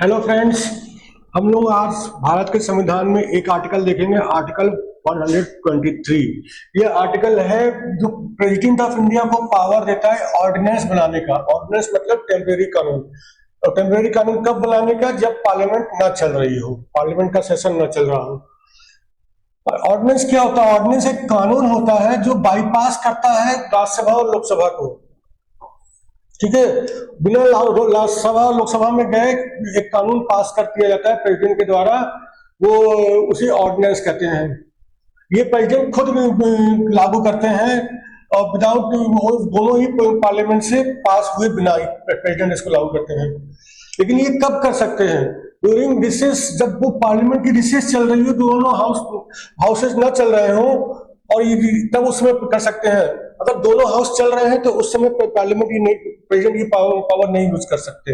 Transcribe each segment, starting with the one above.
Hello friends. हम लोग आज भारत के संविधान में एक आर्टिकल देखेंगे, आर्टिकल 123। ये आर्टिकल है जो प्रेसिडेंट ऑफ इंडिया को पावर देता है ऑर्डिनेंस बनाने का। ऑर्डिनेंस मतलब टेम्परेरी कानून। और टेम्परेरी कानून कब बनाने का? जब पार्लियामेंट ना चल रही हो, पार्लियामेंट का सेशन ना चल रहा हो। ऑर्डिनेंस क्या होता है? ऑर्डिनेंस एक कानून होता है जो बाईपास करता है राज्यसभा और लोकसभा को। ठीक है, बिना राज्यसभा लोकसभा में गए एक कानून पास कर दिया जाता है प्रेसिडेंट के द्वारा, वो उसे ऑर्डिनेंस कहते हैं। ये प्रेसिडेंट खुद लागू करते हैं और विदाउट दोनों ही पार्लियामेंट से पास हुए बिना प्रेसिडेंट इसको लागू करते हैं। लेकिन ये कब कर सकते हैं? ड्यूरिंग रिसेस, जब वो पार्लियामेंट की रिसेस चल रही हो, दोनों हाउसेस ना चल रहे हो, और ये तब उसमें कर सकते हैं। अगर दोनों हाउस चल रहे हैं तो उस समय पार्लियामेंट की प्रेसिडेंट की पावर नहीं यूज कर सकते।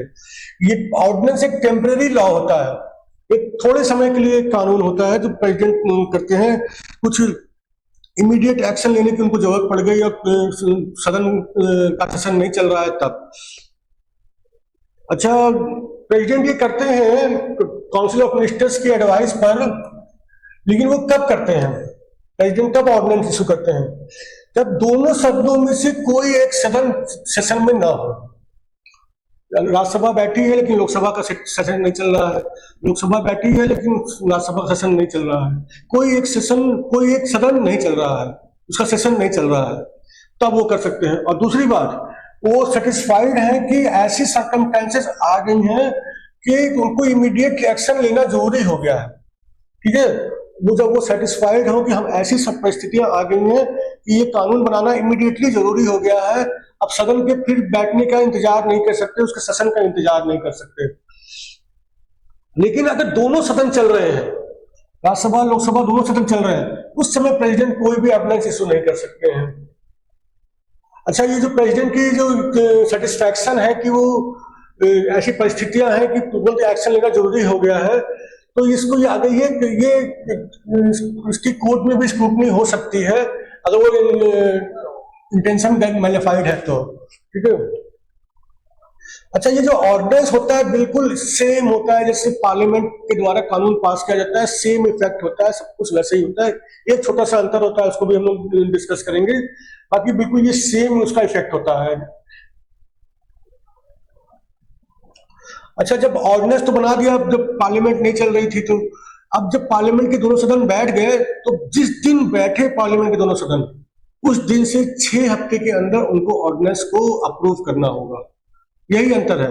ये ऑर्डिनेंस एक टेम्परेरी लॉ होता है, एक थोड़े समय के लिए कानून होता है जो प्रेसिडेंट करते हैं। कुछ इमीडिएट एक्शन लेने की उनको जरूरत पड़ गई और सदन का सेशन नहीं चल रहा है तब। अच्छा, प्रेसिडेंट ये करते हैं काउंसिल ऑफ मिनिस्टर्स की एडवाइस पर, लेकिन वो कब करते हैं? प्रेसिडेंट कब ऑर्डिनेंस इशू करते हैं? जब दोनों सदनों में से कोई एक सदन सेशन में ना हो। राज्यसभा बैठी है लेकिन लोकसभा का सेशन नहीं चल रहा है, लोकसभा बैठी है लेकिन राज्यसभा का सेशन नहीं चल रहा है, कोई एक सदन नहीं चल रहा है, उसका सेशन नहीं चल रहा है, तब वो कर सकते हैं। और दूसरी बात, वो सेटिस्फाइड है कि ऐसी सर्कमस्टेंसेस आ गई हैं कि उनको इमीडिएट एक्शन लेना जरूरी हो गया है। ठीक है, वो जब वो सेटिस्फाइड हो कि हम ऐसी सब परिस्थितियां आ गई हैं कि ये कानून बनाना इमीडिएटली जरूरी हो गया है, अब सदन के फिर बैठने का इंतजार नहीं कर सकते, उसके सेशन का इंतजार नहीं कर सकते। लेकिन अगर दोनों सदन चल रहे हैं, राज्यसभा लोकसभा दोनों सदन चल रहे हैं, उस समय प्रेसिडेंट कोई भी ऑर्डिनेंस इशू नहीं कर सकते हैं। अच्छा, ये जो प्रेसिडेंट की जो सेटिस्फैक्शन है कि वो ऐसी परिस्थितियां हैं कि तुरंत एक्शन लेना जरूरी हो गया है, तो इसको ये आगे ये इसकी कोर्ट में भी स्क्रूटनी हो सकती है अगर वो इंटेंशन मैलिफाइड है तो। ठीक है। अच्छा, ये जो ऑर्डिनेंस होता है बिल्कुल सेम होता है जैसे पार्लियामेंट के द्वारा कानून पास किया जाता है, सेम इफेक्ट होता है, सब कुछ वैसे ही होता है। एक छोटा सा अंतर होता है, उसको भी हम लोग डिस्कस करेंगे। बाकी बिल्कुल ये सेम उसका इफेक्ट होता है। अच्छा, जब ऑर्डिनेंस तो बना दिया, जब पार्लियामेंट नहीं चल रही थी, तो अब जब पार्लियामेंट के दोनों सदन बैठ गए, तो जिस दिन बैठे पार्लियामेंट के दोनों सदन, उस दिन से 6 हफ्ते के अंदर उनको ऑर्डिनेंस को अप्रूव करना होगा। यही अंतर है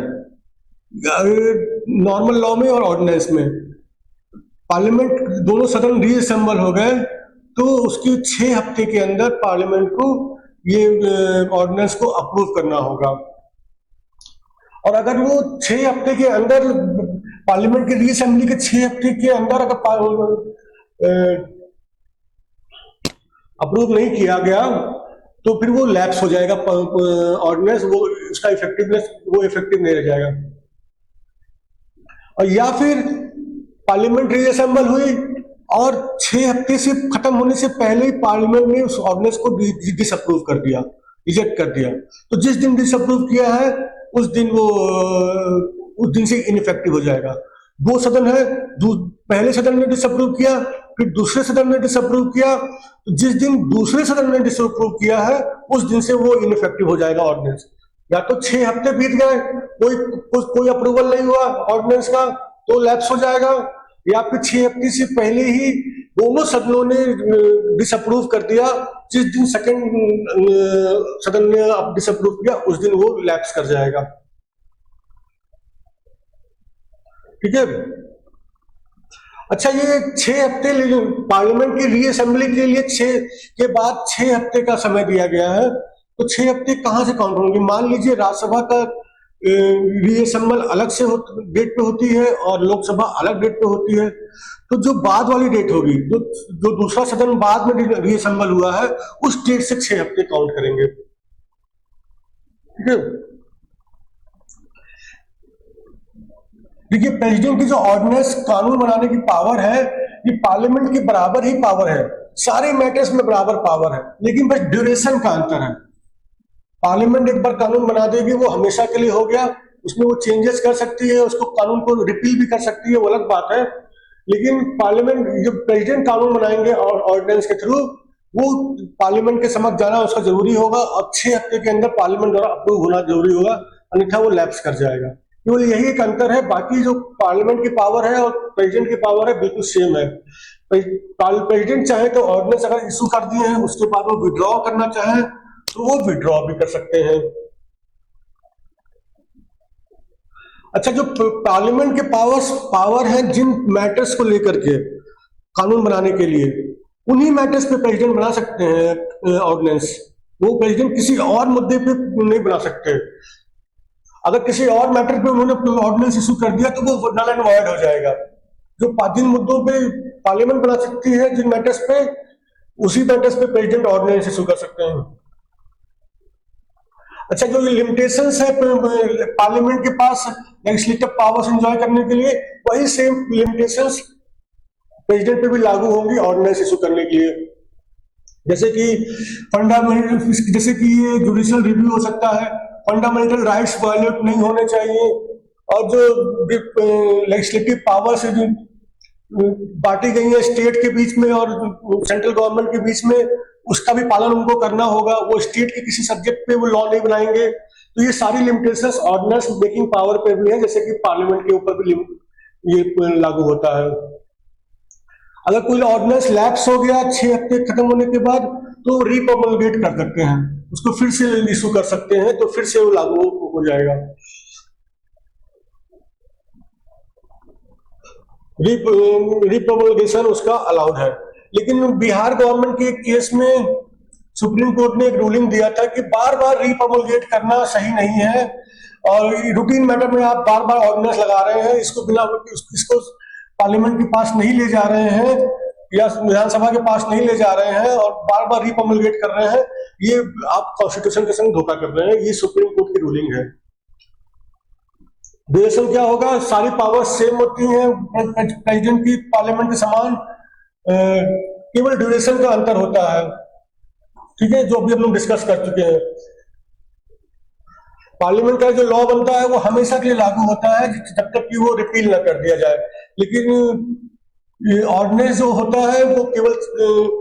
नॉर्मल लॉ में और ऑर्डिनेंस में। पार्लियामेंट दोनों सदन रीअसेंबल हो गए तो उसकी 6 हफ्ते के अंदर पार्लियामेंट को ये ऑर्डिनेंस को अप्रूव करना होगा। और अगर वो 6 हफ्ते के अंदर, पार्लियामेंट की रीअसेंबली के 6 हफ्ते के अंदर अगर अप्रूव नहीं किया गया तो फिर वो लैप्स हो जाएगा ऑर्डिनेंस, वो उसका इफेक्टिवनेस वो इफेक्टिव नहीं रह जाएगा। और या फिर पार्लियामेंट रीअसेंबल हुई और 6 हफ्ते से खत्म होने से पहले ही पार्लियामेंट ने उस ऑर्डिनेंस को डिसअप्रूव कर दिया, रिजेक्ट कर दिया, तो जिस दिन डिसअप्रूव किया है उस दिन से इनइफेक्टिव हो जाएगा। दो सदन है, पहले सदन ने डिसअप्रूव किया, फिर दूसरे सदन ने डिसअप्रूव किया, तो जिस दिन दूसरे सदन ने डिसअप्रूव किया है उस दिन से वो इनइफेक्टिव हो जाएगा ऑर्डिनेंस। या तो 6 हफ्ते बीत गए, कोई अप्रूवल नहीं हुआ ऑर्डिनेंस का, तो लैप्स हो जाएगा, या फिर 6 हफ्ते से पहले ही दोनों सदनों ने डिसअप्रूव कर दिया, जिस दिन सेकंड सदन ने डिसअप्रूव किया उस दिन वो लैप्स कर जाएगा। ठीक है। अच्छा, ये 6 हफ्ते पार्लियामेंट की रीअसेंबली के लिए 6 हफ्ते का समय दिया गया है, तो 6 हफ्ते कहां से काउंट होंगे? मान लीजिए राज्यसभा का रीअसेंबल अलग से डेट पे होती है और लोकसभा अलग डेट पे होती है, तो जो बाद वाली डेट होगी, जो दूसरा सदन बाद में रीअसेंबल हुआ है, उस डेट से 6 हफ्ते काउंट करेंगे। ठीक है। देखिए, प्रेसिडेंट की जो ऑर्डिनेंस कानून बनाने की पावर है, ये पार्लियामेंट की बराबर ही पावर है, सारे मैटर्स में बराबर पावर है, लेकिन बस ड्यूरेशन का अंतर है। पार्लियामेंट एक बार कानून बना देगी वो हमेशा के लिए हो गया, उसमें वो चेंजेस कर सकती है, उसको कानून को रिपील भी कर सकती है, वो अलग बात है। लेकिन पार्लियामेंट जब प्रेसिडेंट कानून बनाएंगे और ऑर्डिनेंस के थ्रू, वो पार्लियामेंट के समक्ष जाना उसका जरूरी होगा और 6 हफ्ते के अंदर पार्लियामेंट द्वारा अप्रूव होना जरूरी होगा, अन्यथा वो लैप्स कर जाएगा। केवल यही एक अंतर है, बाकी जो पार्लियामेंट की पावर है और प्रेसिडेंट की पावर है बिल्कुल सेम है। प्रेसिडेंट चाहे तो ऑर्डिनेंस अगर इशू कर दिए हैं, उसके बाद वो विड्रॉ करना चाहे तो वो विड्रॉ भी कर सकते हैं। अच्छा, जो पार्लियामेंट के पावर है जिन मैटर्स को लेकर के कानून बनाने के लिए, उन्हीं मैटर्स पे प्रेसिडेंट बना सकते हैं ऑर्डिनेंस। वो प्रेसिडेंट किसी और मुद्दे पे नहीं बना सकते। अगर किसी और मैटर पे उन्होंने ऑर्डिनेंस इशू कर दिया तो वो नल एंड वॉइड हो जाएगा। जो जिन मुद्दों पे पार्लियामेंट बना सकती है, जिन मैटर्स पे, उसी मैटर्स पे प्रेसिडेंट ऑर्डिनेंस इशू कर सकते हैं। अच्छा, जो ये लिमिटेशंस है पार्लियामेंट के पास लेजिस्लेटिव पावर्स एंजॉय करने के लिए, वही सेम लिमिटेशंस प्रेसिडेंट पे भी लागू होंगी ऑर्डिनेंस इशू करने के लिए। जैसे कि जैसे कि ये जुडिशियल रिव्यू हो सकता है, फंडामेंटल राइट्स वायलेट नहीं होने चाहिए, और जो लेजिस्लेटिव पावर्स जो बांटी गई है स्टेट के बीच में और सेंट्रल गवर्नमेंट के बीच में, उसका भी पालन उनको करना होगा। वो स्टेट के किसी सब्जेक्ट पे वो लॉ नहीं बनाएंगे। तो ये सारी लिमिटेशंस ऑर्डिनेंस मेकिंग पावर पे भी है, जैसे कि पार्लियामेंट के ऊपर भी ये लागू होता है। अगर कोई ऑर्डिनेंस लैप्स हो गया 6 हफ्ते खत्म होने के बाद, तो रिप्रोमलगेट कर सकते हैं, उसको फिर से इशू कर सकते हैं, तो फिर से वो लागू हो जाएगा। रिप्रोमलगेशन उसका अलाउड है। लेकिन बिहार गवर्नमेंट के केस में सुप्रीम कोर्ट ने एक रूलिंग दिया था कि बार बार रिप्रोमलगेट करना सही नहीं है, और रूटीन मैटर में आप बार बार ऑर्डिनेंस लगा रहे हैं, इसको पार्लियामेंट के पास नहीं ले जा रहे हैं या विधानसभा के पास नहीं ले जा रहे हैं और बार बार रिप्रोमलगेट कर रहे हैं, ये आप कॉन्स्टिट्यूशन के संग धोखा कर रहे हैं। ये सुप्रीम कोर्ट की रूलिंग है। ड्यूरेशन क्या होगा, सारी पावर सेम होती हैं प्रेसिडेंट की पार्लियामेंट के समान, केवल ड्यूरेशन का अंतर होता है। ठीक है, जो अभी हम लोग डिस्कस कर चुके हैं। पार्लियामेंट का जो लॉ बनता है वो हमेशा के लिए लागू होता है जब तक कि वो रिपील ना कर दिया जाए। लेकिन ऑर्डिनेंस जो होता है वो केवल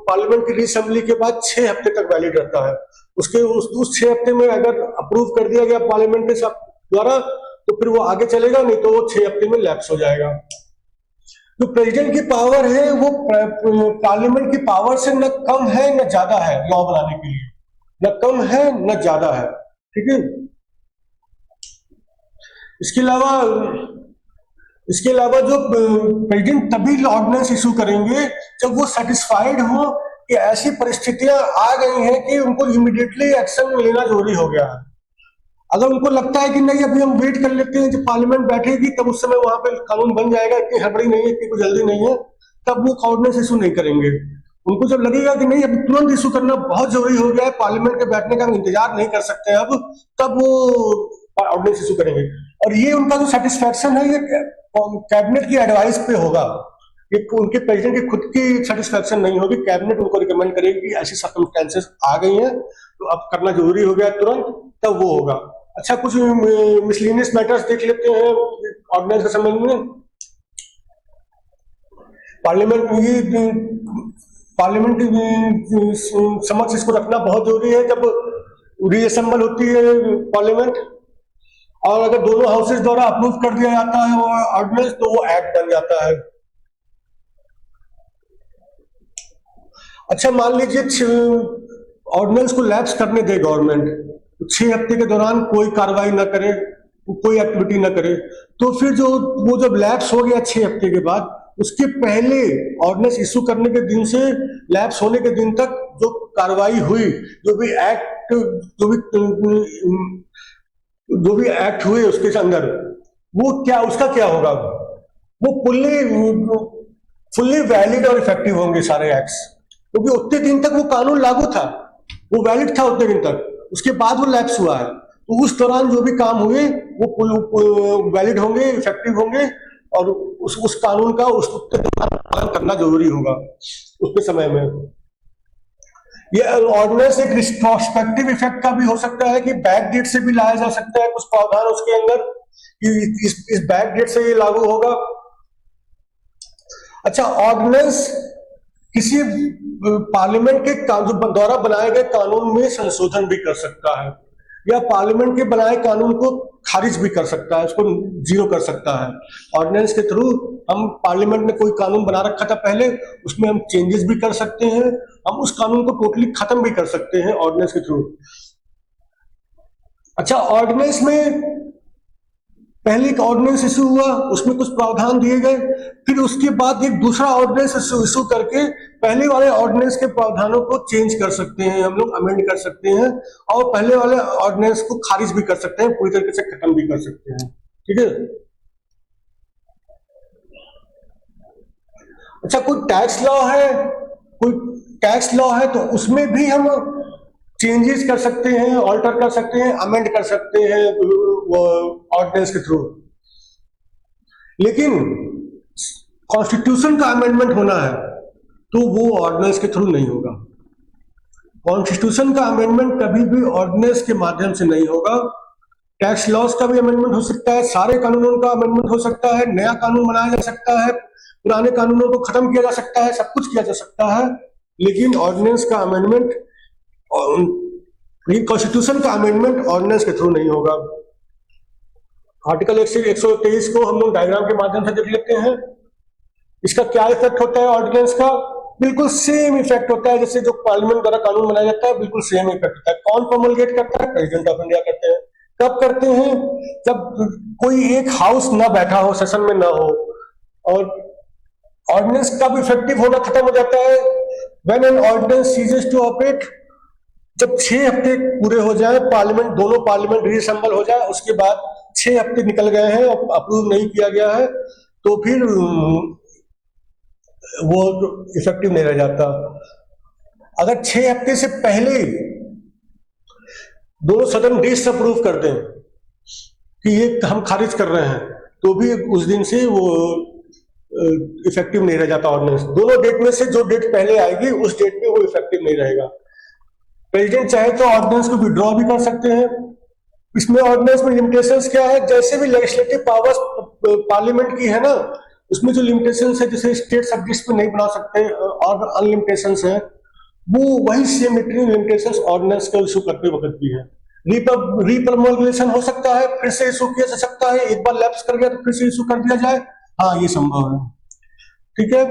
पार्लियामेंट की रीअसेंबली के बाद 6 हफ्ते तक वैलिड रहता है। उसके उस 6 हफ्ते में अगर अप्रूव कर दिया गया पार्लियामेंट के द्वारा, तो फिर वो आगे चलेगा, नहीं तो वो 6 हफ्ते में लैप्स हो जाएगा। जो प्रेसिडेंट की पावर है वो पार्लियामेंट की पावर से न कम है न ज्यादा है लॉ बनाने के लिए, न कम है न ज्यादा है। ठीक है, इसके अलावा जो प्रेसिडेंट तभी ऑर्डिनेंस इशू करेंगे जब वो सेटिस्फाइड हो कि ऐसी परिस्थितियां आ गई हैं कि उनको इमीडिएटली एक्शन लेना जरूरी हो गया है। अगर उनको लगता है कि नहीं अभी हम वेट कर लेते हैं जब पार्लियामेंट बैठेगी तब उस समय वहां पे कानून बन जाएगा, इतनी हड़बड़ी नहीं है, इतनी कोई जल्दी नहीं है, तब वो ऑर्डिनेंस इशू नहीं करेंगे। उनको जब लगेगा कि नहीं अभी तुरंत इशू करना बहुत जरूरी हो गया है, पार्लियामेंट के बैठने का हम इंतजार नहीं कर सकते अब, तब वो ऑर्डिनेंस इशू करेंगे। और ये उनका जो सेटिस्फैक्शन है ये कैबिनेट की एडवाइस पे होगा, ये उनके प्रेसिडेंट की खुद की सेटिस्फैक्शन नहीं होगी। कैबिनेट उनको रिकमेंड करेगी कि ऐसी सर्कमस्टेंसेस आ गई हैं तो अब करना जरूरी हो गया तुरंत, तब वो होगा। अच्छा, कुछ मिसलिनियस मैटर्स देख लेते हैं ऑर्डिनेंस के संबंध में। पार्लियामेंट समक्ष इसको रखना बहुत जरूरी है जब रीअसेंबल होती है पार्लियामेंट, और अगर दोनों हाउसेस द्वारा अप्रूव कर दिया जाता है वो ऑर्डिनेंस, तो वो एक्ट बन जाता है। अच्छा, मान लीजिए ऑर्डिनेंस को लैप्स करने दे गवर्नमेंट, 6 हफ्ते के दौरान कोई कार्रवाई ना करे, कोई एक्टिविटी ना करे, तो फिर वो जब लैप्स हो गया 6 हफ्ते के बाद, उसके पहले ऑर्डिनेंस इशू करने के दिन से लैप्स होने के दिन तक जो कार्रवाई हुई, जो भी एक्ट हुए उसके अंदर, उसका क्या होगा, वो फुल्ली वैलिड और इफेक्टिव होंगे सारे एक्ट्स, क्योंकि उतने दिन तक वो कानून लागू था, वो वैलिड था उतने दिन तक। उसके बाद वो लैप्स हुआ है, तो उस दौरान जो भी काम हुए वो वैलिड होंगे, इफेक्टिव होंगे, और उस कानून का उसके पालन करना जरूरी होगा उसके समय में। ये ऑर्डिनेंस एक रिट्रोस्पेक्टिव इफेक्ट का भी हो सकता है कि बैक डेट से भी लाया जा सकता है कुछ प्रावधान उसके अंदर, कि इस बैक डेट से ये लागू होगा। अच्छा, ऑर्डिनेंस किसी पार्लियामेंट के द्वारा बनाए गए कानून में संशोधन भी कर सकता है, या पार्लियामेंट के बनाए कानून को खारिज भी कर सकता है, उसको जीरो कर सकता है। ऑर्डिनेंस के थ्रू हम पार्लियामेंट ने कोई कानून बना रखा था पहले, उसमें हम चेंजेस भी कर सकते हैं, हम उस कानून को टोटली खत्म भी कर सकते हैं ऑर्डिनेंस के थ्रू। अच्छा, ऑर्डिनेंस में पहले एक ऑर्डिनेंस इशू हुआ, उसमें कुछ प्रावधान दिए गए, फिर उसके बाद एक दूसरा ऑर्डिनेंस इशू करके पहले वाले ऑर्डिनेंस के प्रावधानों को चेंज कर सकते हैं, हम लोग अमेंड कर सकते हैं, और पहले वाले ऑर्डिनेंस को खारिज भी कर सकते हैं, पूरी तरीके से खत्म भी कर सकते हैं। ठीक है। अच्छा, कोई टैक्स लॉ है तो उसमें भी हम चेंजेस कर सकते हैं, ऑल्टर कर सकते हैं, अमेंड कर सकते हैं ऑर्डिनेंस के थ्रू। लेकिन कॉन्स्टिट्यूशन का अमेंडमेंट होना है तो वो ऑर्डिनेंस के थ्रू नहीं होगा। कॉन्स्टिट्यूशन का अमेंडमेंट कभी भी ऑर्डिनेंस के माध्यम से नहीं होगा। टैक्स लॉज का भी अमेंडमेंट हो सकता है, सारे कानूनों का अमेंडमेंट हो सकता है, नया कानून बनाया जा सकता है, पुराने कानूनों को खत्म किया जा सकता है, सब कुछ किया जा सकता है, लेकिन ऑर्डिनेंस का अमेंडमेंट, कॉन्स्टिट्यूशन का अमेंडमेंट ऑर्डिनेंस के थ्रू नहीं होगा। आर्टिकल 123 को हम लोग डायग्राम के माध्यम से देख लेते हैं। इसका क्या इफेक्ट होता है ऑर्डिनेंस का? बिल्कुल सेम इफेक्ट होता है जैसे जो पार्लियामेंट द्वारा कानून बनाया जाता है, बिल्कुल सेम इफेक्ट होता है। कौन प्रोमलगेट करता है? प्रेसिडेंट ऑफ इंडिया करते हैं। कब करते हैं? जब कोई एक हाउस ना बैठा हो, सेशन में ना हो। और ऑर्डिनेंस कब इफेक्टिव होना खत्म हो जाता है? When an ordinance ceases to operate, जब 6 हफ्ते पूरे हो जाए, पार्लियामेंट, दोनों पार्लियामेंट रीअसेंबल हो जाए, उसके बाद 6 हफ्ते निकल गए हैं और अप्रूव नहीं किया गया है, तो फिर वो इफेक्टिव नहीं रह जाता। अगर 6 हफ्ते से पहले दोनों सदन डिसअप्रूव कर दें कि ये हम खारिज कर रहे हैं, तो भी उस दिन से वो इफेक्टिव नहीं रह जाता ऑर्डिनेंस। दोनों डेट में से जो डेट पहले आएगी उस डेट पे वो इफेक्टिव नहीं रहेगा। प्रेसिडेंट चाहे तो ऑर्डिनेंस को विड्रॉ भी कर सकते हैं। इसमें ऑर्डिनेंस में लिमिटेशंस क्या है? जैसे भी लेजिस्लेटिव पावर्स पार्लियामेंट की है ना, उसमें जो लिमिटेशंस है, जैसे स्टेट सब्जेक्ट्स पे नहीं बना सकते और अनलिमिटेशंस है, वो वही सेम लिमिटेशंस ऑर्डिनेंस का इशू करते वक्त भी है। रीप्रमोलगेशन हो सकता है, फिर से इशू किया जा सकता है, एक बार लैप्स कर गया तो फिर से इशू कर दिया जाए। हाँ, ये संभव है। ठीक है,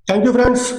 थैंक यू फ्रेंड्स।